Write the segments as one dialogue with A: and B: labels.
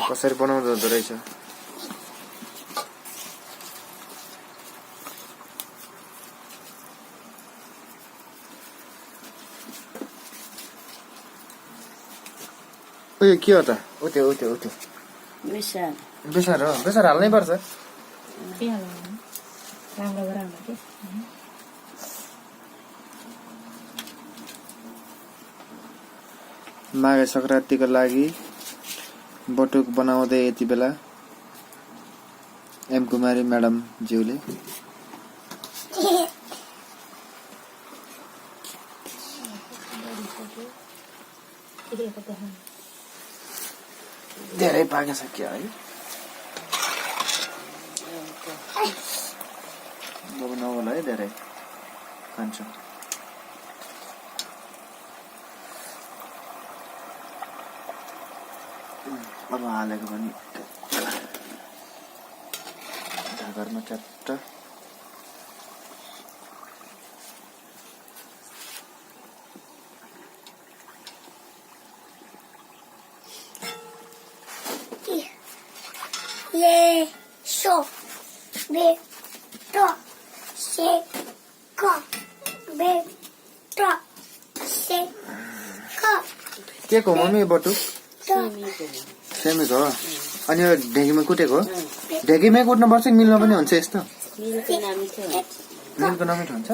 A: कसरी बनाउँदो रहेछ उयो के हो त उते बेसार हाल्नै पर्छ माघे संक्रान्तिको लागि बटुक बनाउँदै यति बेला एम कुमारी म्याडम ज्यूले धेरै पाकिसक्यो है नहोला है धेरै खान्छौँ अब हालेको पनि घरमा च्याट्ट
B: ये शो बे तो से को बे तो से को
A: के को मम्मी बटुक सेमीको हो अनि यो ढेकीमा कुटेको हो ढेकीमै कुट्नु पर्छ मिल्न पनि हुन्छ यस्तो मिल्को नमिठो हुन्छ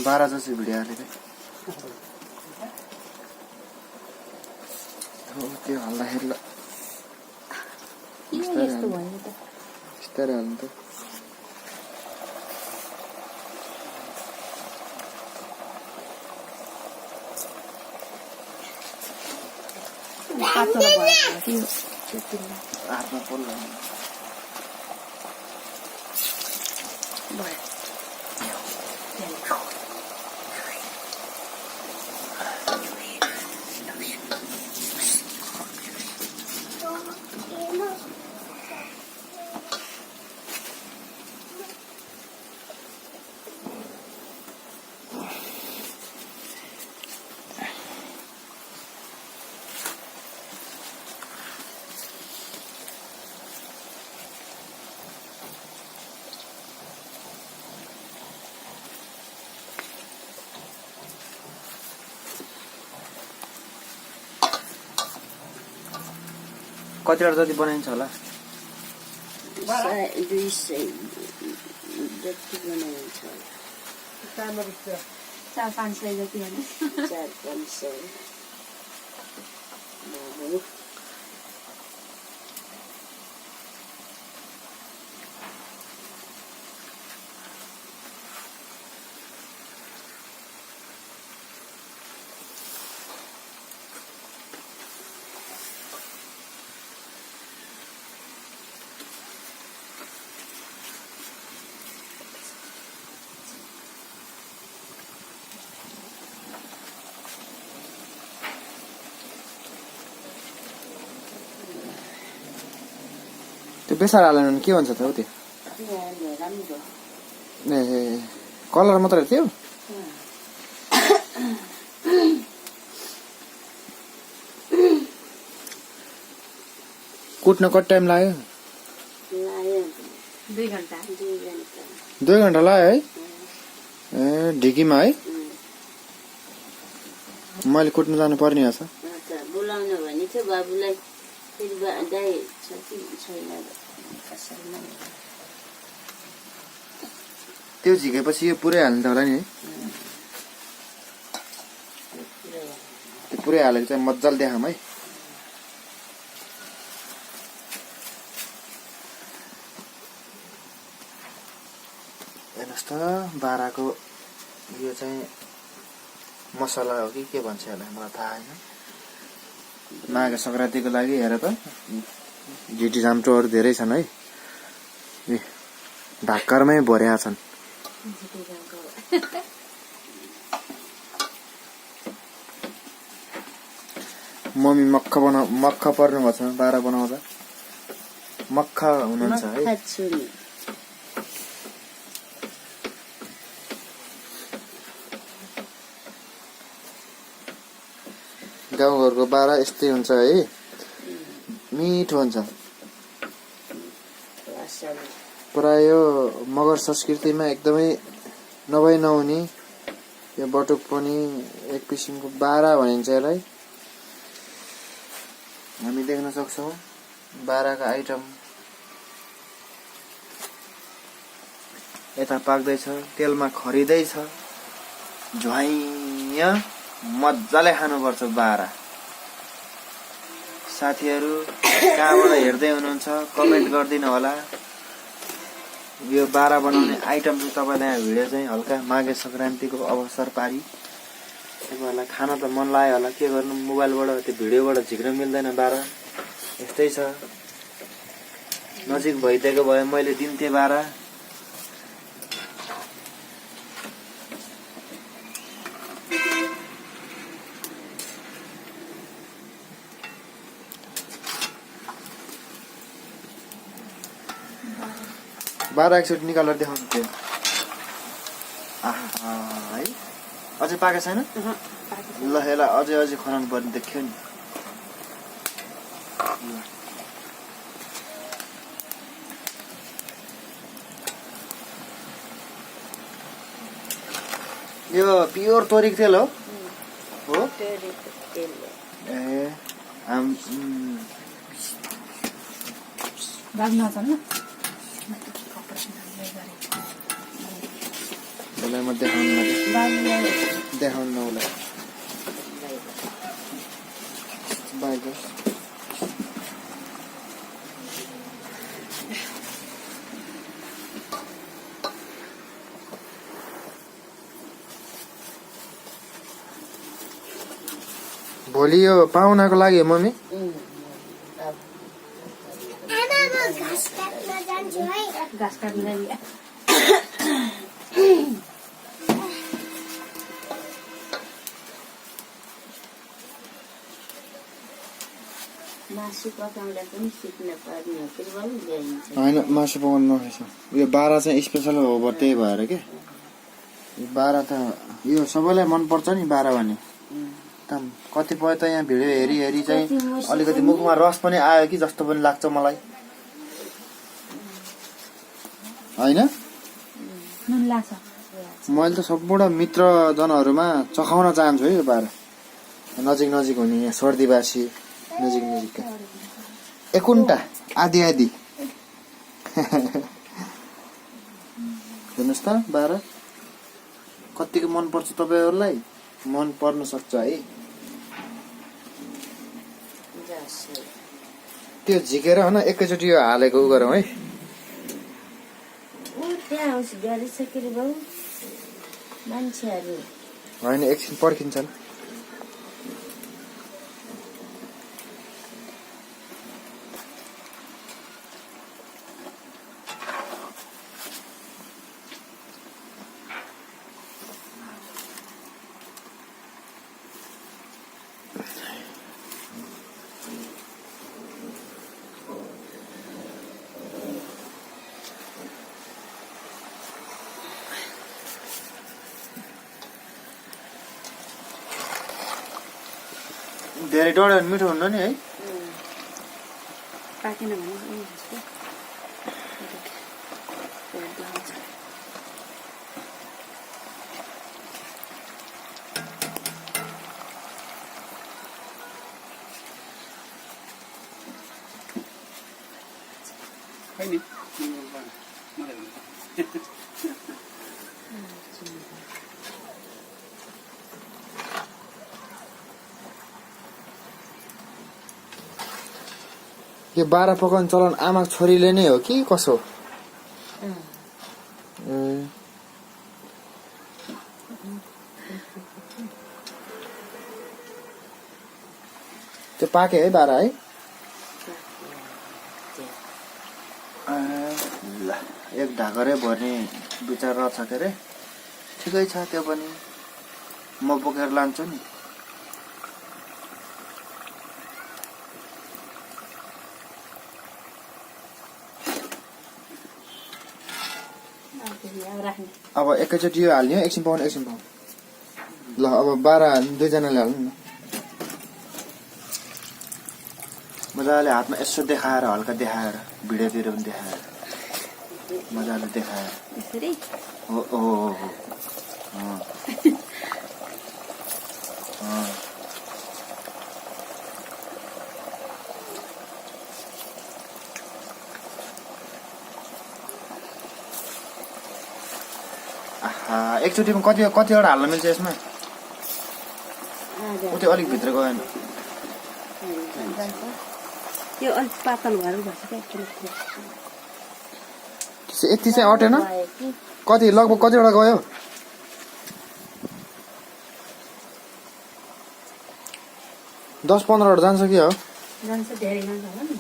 A: बाह्र जस्तो भिडियो हालेको त्यो हाल्दाखेरि बिस्तारै हाल्नु त हातमा पोल्नु कतिवटा जति बनाइन्छ होला
C: 200 जति बनाइन्छ
B: 400-500 जति होइन
C: 400-500
A: त्यो बेसार हालेन भने के भन्छ त हो त्यो ए कलर मात्रै थियो कुट्न कति टाइम लाग्यो
B: 2 घण्टा
A: 2 घण्टा लाग्यो है ए ढिकीमा है मैले कुट्न जानु पर्ने रहेछ
C: बोलाउनु भने थियो बाबुलाई फेरि दाइ छ कि छैन कसैमा
A: त्यो झिकेपछि यो पुरै हाल्नु त होला नि है त्यो पुरै हालेको चाहिँ मज्जाले देखाम है हेर्नुहोस् त बाह्रको यो चाहिँ मसला हो कि के भन्छ होला मलाई थाहा होइन माघे संक्रान्तिको लागि हेर त झिटी झाम्टोहरू धेरै छन् है ढाक्करमै भर्या छन् मम्मी मक्ख पर्नु भएको छ 12 बनाउँदा मक्खा हुनुहुन्छ है।
C: मक्खा छु नि।
A: गाउँघरको बारा यस्तै हुन्छ है, मिठो हुन्छ। प्राय मगर संस्कृतिमा एकदमै नभई नहुने यो बटुक पनि एक किसिमको बारा भनिन्छ यसलाई। हामी देख्न सक्छौँ बाराका आइटम यता पाक्दैछ, तेलमा खरिँदैछ, झ्वाइँ मजाले खानुपर्छ बारा। साथीहरू कहाँबाट हेर्दै हुनुहुन्छ कमेन्ट गरिदिनु होला। यो बारा बनाउने आइटम चाहिँ तपाईँलाई यहाँ भिडियो चाहिँ हल्का माघे सङ्क्रान्तिको अवसर पारी तपाईँहरूलाई खान त मन लाग्यो होला, के गर्नु मोबाइलबाट त्यो भिडियोबाट झिक्न मिल्दैन। बारा यस्तै छ, नजिक भइदिएको भए मैले दिन्थेँ बारा। बारा एकचोटि निकालेर देखाउनु थियो। आहा है, अझै पाएको छैन? ल यसलाई अझै खनाउनु पर्ने देखियो नि। यो प्योर तोरीको तेल हो? हो? ए उसलाई म देखाउनु उसलाई बाहिर भोलि यो पाहुनाको लागि मम्मी
B: घाँस काट्न
C: मासु पकाउँदा पनि सिक्न पर्ने हो कि ल्याइन्छ।
A: होइन, मासु पकाउनु नखेछ। यो बारा चाहिँ स्पेसल हो त्यही भएर के यो बारा त यो सबैलाई मनपर्छ नि बारा भन्ने। कतिपय त यहाँ भिडियो हेरी चाहिँ अलिकति मुखमा रस पनि आयो कि जस्तो पनि लाग्छ मलाई, होइन? मैले त सबबाट मित्रजनहरूमा चखाउन चाहन्छु है यो बारा। नजिक हुने यहाँ सर्दीबासी नजिकका एकुन्टा आधी हेर्नुहोस् त बारा कतिको मन पर्छ तपाईँहरूलाई, मन पर्न सक्छ है। त्यो झिकेर होइन एकैचोटि यो हालेको उ गरौँ है। होइन एकछिन पर्खिन्छन्। धेरै डढ्यो भने मिठो हुन्न नि है।
C: पाकेन भने
A: यो बारा पकाउने चलन आमा छोरीले नै हो कि कसो? त्यो पाके है बारा है। ल एक ढाकरै भर्ने विचार रहेछ के अरे, ठिकै छ त्यो पनि, म बोकेर लान्छु नि। अब एकैचोटि यो हाल्ने हो, एकछिन पाउनु ल अब 12 दुईजनाले हाल्नु न मजाले हातमा यसो देखाएर हल्का देखाएर भिडियोतिर पनि देखाएर मजाले देखाएर हो हो हो एकचोटिमा कतिवटा हाल्न मिल्छ यसमा उतै अलिक भित्र गएन
B: यो अलिक पातल भएर बस्छ क्या
A: यति चाहिँ अटेन कति लगभग कतिवटा गयो 10-15 वटा जान्छ कि हो
B: जान्छ धेरै जान्छ होला नि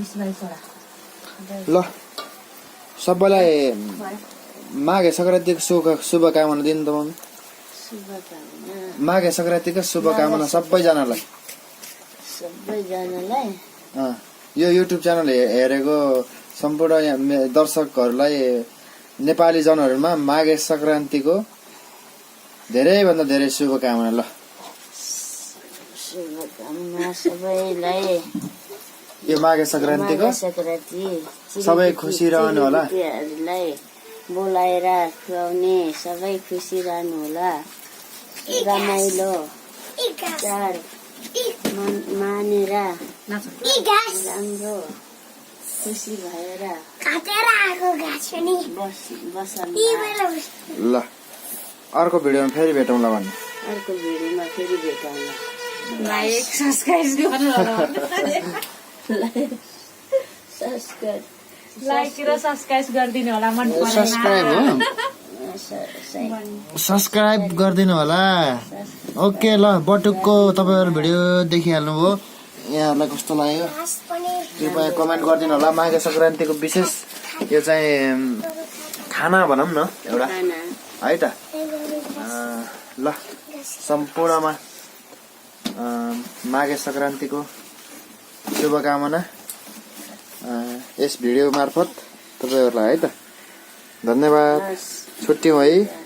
B: 20-22 वटा
A: ल सबैलाई माघे संक्रान्तिको शुभकामना दिनु त मम्मी माघे संक्रान्तिको शुभकामना सबैजनालाई यो युट्युब च्यानल हेरेको सम्पूर्ण दर्शकहरूलाई नेपाली जनहरूमा माघे संक्रान्तिको धेरैभन्दा धेरै शुभकामना ल
C: सबैलाई
A: यो माघे संक्रान्तिको सबै खुसी रहनु होला
C: बोलाएर खुवाउने सबै खुसी रहनु होला रमाइलो चाड मानेर राम्रो खुसी भएर
A: ल अर्को भिडियोमा फेरि भेटौँला भन्नु
C: अर्को भिडियोमा फेरि भेटौँला
B: लाइक सब्स्क्राइब गर्नु होला लाइक र सब्स्क्राइब गरिदिनु होला मन परेन
A: सब्स्क्राइब गरिदिनु होला ओके ल बटुकको तपाईहरु भिडियो देखिहाल्नुभयो यहाँहरुलाई कस्तो लाग्यो कृपया कमेन्ट गरिदिनु होला माघे संक्रान्तिको विशेष यो चाहिँ खाना भनौं न एउटा है त ल सम्पूर्णमा माघे संक्रान्तिको शुभकामना यस भिडियो मार्फत तपाईहरुलाई है त धन्यवाद छुट्टी है।